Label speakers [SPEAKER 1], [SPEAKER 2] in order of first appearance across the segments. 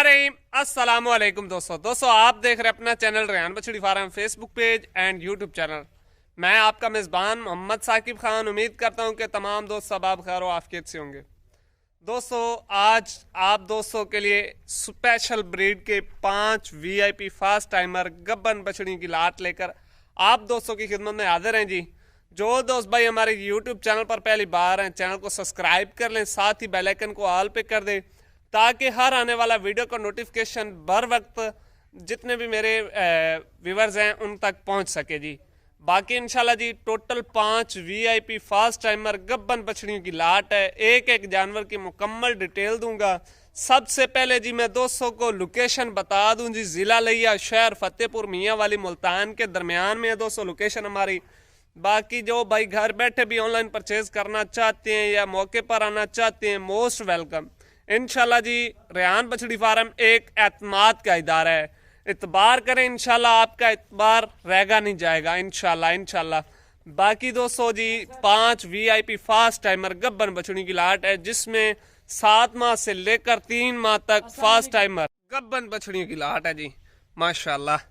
[SPEAKER 1] रहीम अस्सलामु अलैकुम दोस्तों आप देख रहे हैं अपना channel Rehan Bachhdi farm Facebook page and YouTube channel. मैं आपका मेज़बान मोहम्मद साकिब खान। उम्मीद करता हूं कि तमाम दोस्त सब आप खैर आफियत से होंगे। दोस्तों आज आप दोस्तों के लिए स्पेशल ब्रीड के 5 VIP फास्ट टाइमर गब्बन बछड़ी की लाट लेकर आप दोस्तों की खिदमत में हाजिर हैं जी। जो दोस्त भाई हमारे यूट्यूब चैनल पर पहली बार हैं, चैनल को सब्सक्राइब कर लें, साथ ही बेल आइकन को ऑल पे कर दें ताकि हर आने वाला वीडियो का नोटिफिकेशन बर वक्त जितने भी मेरे व्यूवर्स हैं उन तक पहुंच सके जी। बाकी इंशाल्लाह जी टोटल 5 VIP फास्ट टाइमर गब्बन बछड़ियों की लाट है। एक एक जानवर की मुकम्मल डिटेल दूंगा। सबसे पहले जी मैं दोस्तों को लोकेशन बता दूं जी, ज़िला लिया, शहर फतेहपुर, मियाँ वाली, मुल्तान के दरमियान में है दोस्तों लोकेशन हमारी। बाकी जो भाई घर बैठे भी ऑनलाइन परचेज करना चाहते हैं या मौके पर आना चाहते हैं, मोस्ट वेलकम। इंशाल्लाह जी रेहान बछड़ी फार्म एक एतमाद का इदारा है। इतबार करें, इंशाल्लाह आपका इतबार रहेगा नहीं जाएगा इंशाल्लाह। बाकी दोस्तों जी 5 VIP फास्ट टाइमर गब्बन बछड़ी की लाट है जिसमें 7 माह से लेकर 3 माह तक फास्ट टाइमर गब्बन बछड़ियों की लाट है जी माशाल्लाह।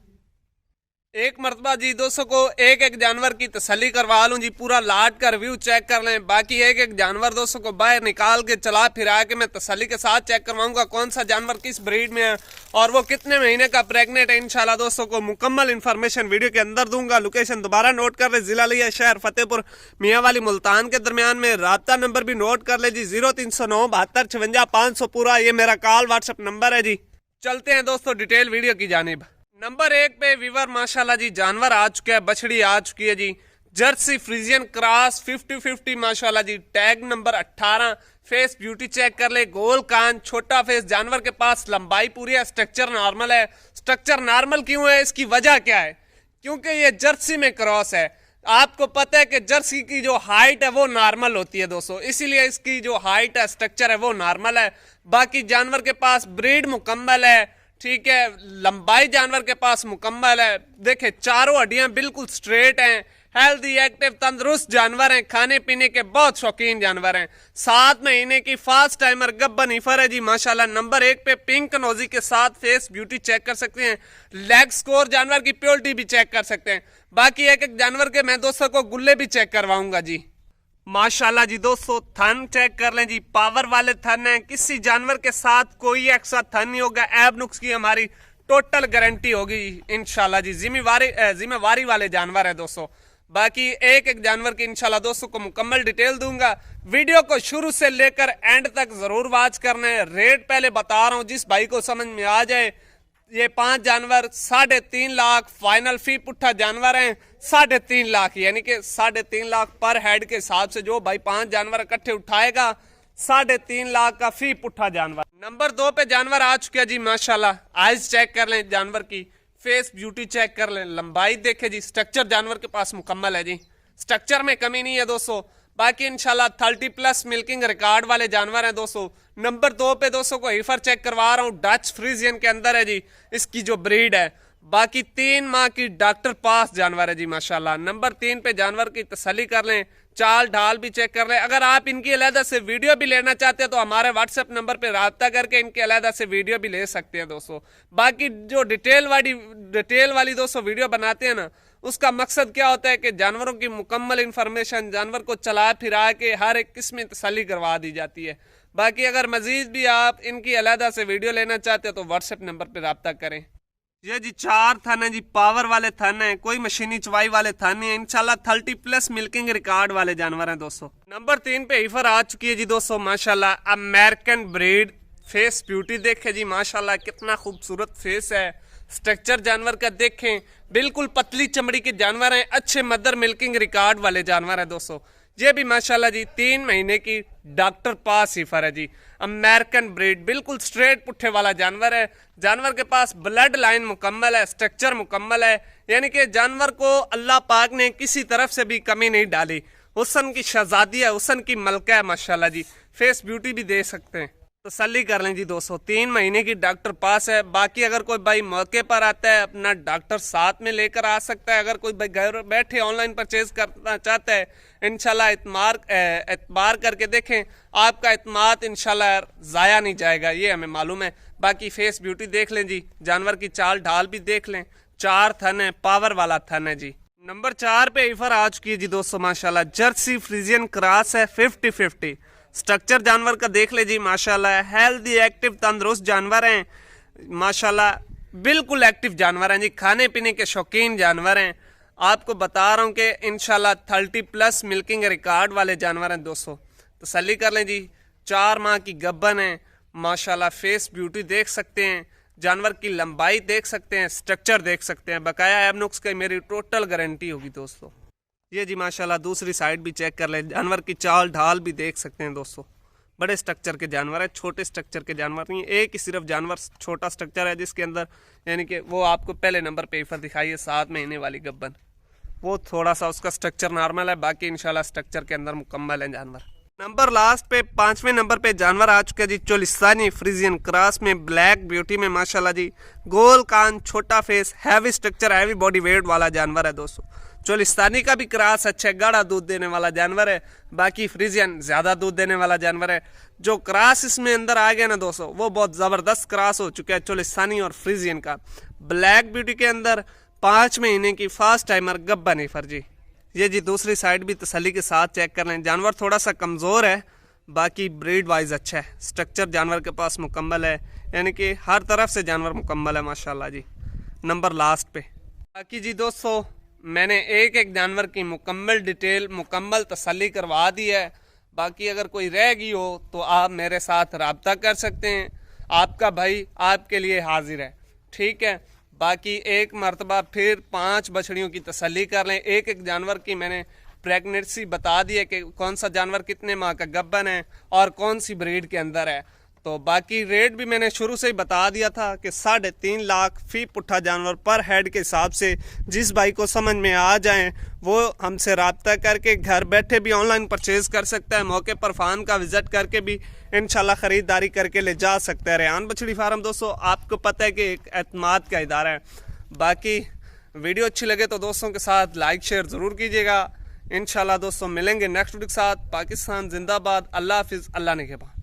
[SPEAKER 1] एक मरतबा जी दोस्तों को एक एक जानवर की तसल्ली करवा लूं जी, पूरा लाट का रिव्यू चेक कर लें। बाकी एक एक जानवर दोस्तों को बाहर निकाल के चला फिरा के मैं तसल्ली के साथ चेक करवाऊंगा कौन सा जानवर किस ब्रीड में है और वो कितने महीने का प्रेग्नेंट है। इंशाल्लाह दोस्तों को मुकम्मल इन्फॉर्मेशन वीडियो के अंदर दूंगा। लोकेशन दोबारा नोट कर ले, जिला लिया, शहर फतेहपुर, मियाँ वाली, मुल्तान के दरमियान में। राब्ता नंबर भी नोट कर ले जी, 0309 72 56 500 पूरा। ये मेरा कॉल व्हाट्सएप नंबर है जी। चलते हैं दोस्तों डिटेल वीडियो की जानिब। नंबर 1 पे वीवर माशाल्लाह जी जानवर आ चुका है, बछड़ी आ चुकी है जी। जर्सी फ्रीजियन क्रॉस 50-50 माशाल्लाह जी। Tag number 18। Face beauty check कर ले, गोल कान, छोटा फेस। जानवर के पास लंबाई पूरी है, स्ट्रक्चर नॉर्मल है। स्ट्रक्चर नॉर्मल क्यों है, इसकी वजह क्या है? क्योंकि ये जर्सी में क्रॉस है। आपको पता है कि जर्सी की जो हाइट है वो नॉर्मल होती है दोस्तों, इसीलिए इसकी जो हाइट है, स्ट्रक्चर है वो नॉर्मल है। बाकी जानवर के पास ब्रीड मुकम्मल है, ठीक है। लंबाई जानवर के पास मुकम्मल है। देखे चारों हड्डियां बिल्कुल स्ट्रेट हैं। हेल्दी, एक्टिव, तंदुरुस्त जानवर हैं। खाने पीने के बहुत शौकीन जानवर हैं। 7 महीने की फास्ट टाइमर गब्बन ईफर है जी माशाल्लाह। नंबर 1 पे पिंक नोजी के साथ फेस ब्यूटी चेक कर सकते हैं। लेग स्कोर, जानवर की प्योरिटी भी चेक कर सकते हैं। बाकी एक एक जानवर के मैं दोस्तों को गुल्ले भी चेक करवाऊंगा जी माशाल्लाह जी। दोस्तों थन चेक कर लें जी, पावर वाले थन हैं। किसी जानवर के साथ कोई एक्स्ट्रा थन नहीं होगा। ऐब नुक्स की हमारी टोटल गारंटी होगी इंशाल्लाह जी। जिम्मेवारी वाले जानवर है दोस्तों। बाकी एक एक जानवर की इंशाल्लाह दोस्तों को मुकम्मल डिटेल दूंगा। वीडियो को शुरू से लेकर एंड तक जरूर वॉच करना है। रेट पहले बता रहा हूँ, जिस भाई को समझ में आ जाए। ये 5 जानवर 3.5 लाख फाइनल फी पुट्ठा जानवर हैं। 3.5 लाख यानी कि 3.5 लाख पर हेड के हिसाब से जो भाई 5 जानवर इकट्ठे उठाएगा 3.5 लाख का फी पुट्ठा जानवर। नंबर 2 पे जानवर आ चुका जी माशाल्लाह। आइज चेक कर लें जानवर की, फेस ब्यूटी चेक कर लें, लंबाई देखे जी। स्ट्रक्चर जानवर के पास मुकम्मल है जी, स्ट्रक्चर में कमी नहीं है दोस्तों। बाकी इंशाल्लाह 30+ मिल्किंग रिकॉर्ड वाले जानवर हैं दोस्तों। नंबर 2 पे दोस्तों को हीफर चेक करवा रहा हूँ, डच फ्रीजियन के अंदर है जी इसकी जो ब्रीड है। बाकी 3 माह की डॉक्टर पास जानवर है जी माशाल्लाह। नंबर 3 पे जानवर की तसल्ली कर लें, चाल ढाल भी चेक कर लें। अगर आप इनकी अलहदा से वीडियो भी लेना चाहते हैं तो हमारे व्हाट्सएप नंबर पे राब्ता करके इनकी अलहदा से वीडियो भी ले सकते हैं दोस्तों। बाकी जो डिटेल वाली दोस्तों वीडियो बनाते हैं ना, उसका मकसद क्या होता है कि जानवरों की मुकम्मल इंफॉर्मेशन, जानवर को चला फिरा के हर एक किस्म तसल्ली करवा दी जाती है। बाकी अगर मजीद भी आप इनकी अलहदा से वीडियो लेना चाहते हो तो व्हाट्सएप नंबर पे राब्ता करें। ये जी 4 थन है जी, पावर वाले थन है, कोई मशीनी चवाई वाले थन नहीं है। इंशाल्लाह 30+ मिल्किंग रिकॉर्ड वाले जानवर हैं दोस्तों। नंबर 3 पे हीफर आ चुकी है जी दोस्तों माशाल्लाह। अमेरिकन ब्रीड, फेस ब्यूटी देखे जी माशाल्लाह, कितना खूबसूरत फेस है। स्ट्रक्चर जानवर का देखें, बिल्कुल पतली चमड़ी के जानवर हैं। अच्छे मदर मिल्किंग रिकॉर्ड वाले जानवर है दोस्तों। ये भी माशाल्लाह जी 3 महीने की डॉक्टर पास हीफर है जी। अमेरिकन ब्रीड, बिल्कुल स्ट्रेट पुट्ठे वाला जानवर है। जानवर के पास ब्लड लाइन मुकम्मल है, स्ट्रक्चर मुकम्मल है। यानी कि जानवर को अल्लाह पाक ने किसी तरफ से भी कमी नहीं डाली। हुस्न की शहजादी है, हुस्न की मलका है माशाल्लाह जी। फेस ब्यूटी भी दे सकते हैं। तसल्ली कर लें जी दोस्तों, 3 महीने की डॉक्टर पास है। बाकी अगर कोई भाई मौके पर आता है अपना डॉक्टर साथ में लेकर आ सकता है। अगर कोई भाई घर बैठे ऑनलाइन परचेज करना चाहता है, इंशाल्लाह एतबार करके देखें, आपका एतमाद इंशाल्लाह ज़ाया नहीं जाएगा, ये हमें मालूम है। बाकी फेस ब्यूटी देख लें जी, जानवर की चाल ढाल भी देख लें, 4 थन है, पावर वाला थन है जी। नंबर 4 पे ईफर आ चुकी है जी दोस्तों माशाल्लाह, जर्सी फ्रीजियन क्रॉस है 50-50। स्ट्रक्चर जानवर का देख ले जी माशाल्लाह, हेल्दी एक्टिव तंदुरुस्त जानवर हैं माशाल्लाह, बिल्कुल एक्टिव जानवर हैं जी, खाने पीने के शौकीन जानवर हैं। आपको बता रहा हूँ कि इंशाल्लाह 30+ मिल्किंग रिकॉर्ड वाले जानवर हैं दोस्तों, तसल्ली कर लें जी। 4 माह की गब्बन है माशाल्लाह, फेस ब्यूटी देख सकते हैं, जानवर की लंबाई देख सकते हैं, स्ट्रक्चर देख सकते हैं, बकाया एबनुक्स की मेरी टोटल गारंटी होगी दोस्तों। ये जी माशाल्लाह दूसरी साइड भी चेक कर ले, जानवर की चाल ढाल भी देख सकते हैं दोस्तों। बड़े स्ट्रक्चर के जानवर है, छोटे स्ट्रक्चर के जानवर नहीं, एक ही सिर्फ जानवर छोटा स्ट्रक्चर है जिसके अंदर, यानी कि वो आपको पहले नंबर पे ईफर दिखाई है 7 महीने वाली गब्बन, वो थोड़ा सा उसका स्ट्रक्चर नॉर्मल है, बाकी इंशाल्लाह स्ट्रक्चर के अंदर मुकम्मल है जानवर। नंबर लास्ट पे 5वें नंबर पे जानवर आ चुका है जी, चोलिस्तानी फ्रीजियन क्रॉस में ब्लैक ब्यूटी में माशाल्लाह जी, गोल कान, छोटा face, heavy structure, heavy body weight वाला जानवर है दोस्तों। चोलिस्तानी का भी क्रॉस अच्छा है, गाढ़ा दूध देने वाला जानवर है, बाकी फ्रीजियन ज्यादा दूध देने वाला जानवर है। जो क्रॉस इसमें अंदर आ गया ना दोस्तों, वो बहुत जबरदस्त क्रॉस हो चुका है चोलिस्तानी और फ्रीजियन का। ब्लैक ब्यूटी के अंदर 5 महीने की फास्ट टाइमर गब्बन ईफर जी। ये जी दूसरी साइड भी तसल्ली के साथ चेक कर लें, जानवर थोड़ा सा कमज़ोर है, बाकी ब्रीड वाइज अच्छा है, स्ट्रक्चर जानवर के पास मुकम्मल है, यानी कि हर तरफ से जानवर मुकम्मल है माशाल्लाह जी। नंबर लास्ट पे बाकी जी दोस्तों, मैंने एक एक जानवर की मुकम्मल डिटेल, मुकम्मल तसल्ली करवा दी है। बाकी अगर कोई रह गई हो तो आप मेरे साथ रब्ता कर सकते हैं, आपका भाई आपके लिए हाजिर है, ठीक है। बाकी एक मरतबा फिर 5 बछड़ियों की तसल्ली कर लें। एक एक जानवर की मैंने प्रेगनेंसी बता दी है कि कौन सा जानवर कितने माह का गब्बन है और कौन सी ब्रीड के अंदर है। तो बाकी रेट भी मैंने शुरू से ही बता दिया था कि 3.5 लाख फी पुट्ठा जानवर पर हेड के हिसाब से, जिस भाई को समझ में आ जाए वो हमसे रब्ता करके घर बैठे भी ऑनलाइन परचेज कर सकता है, मौके पर फार्म का विजिट करके भी इंशाल्लाह ख़रीदारी करके ले जा सकता है। रेहान बछड़ी फार्म दोस्तों आपको पता है कि एक एतमाद का इदारा है। बाकी वीडियो अच्छी लगे तो दोस्तों के साथ लाइक शेयर ज़रूर कीजिएगा। इंशाल्लाह दोस्तों मिलेंगे नेक्स्ट वीडियो के साथ। पाकिस्तान जिंदाबाद, अल्लाह हाफिज़, अल्लाह निगहबान।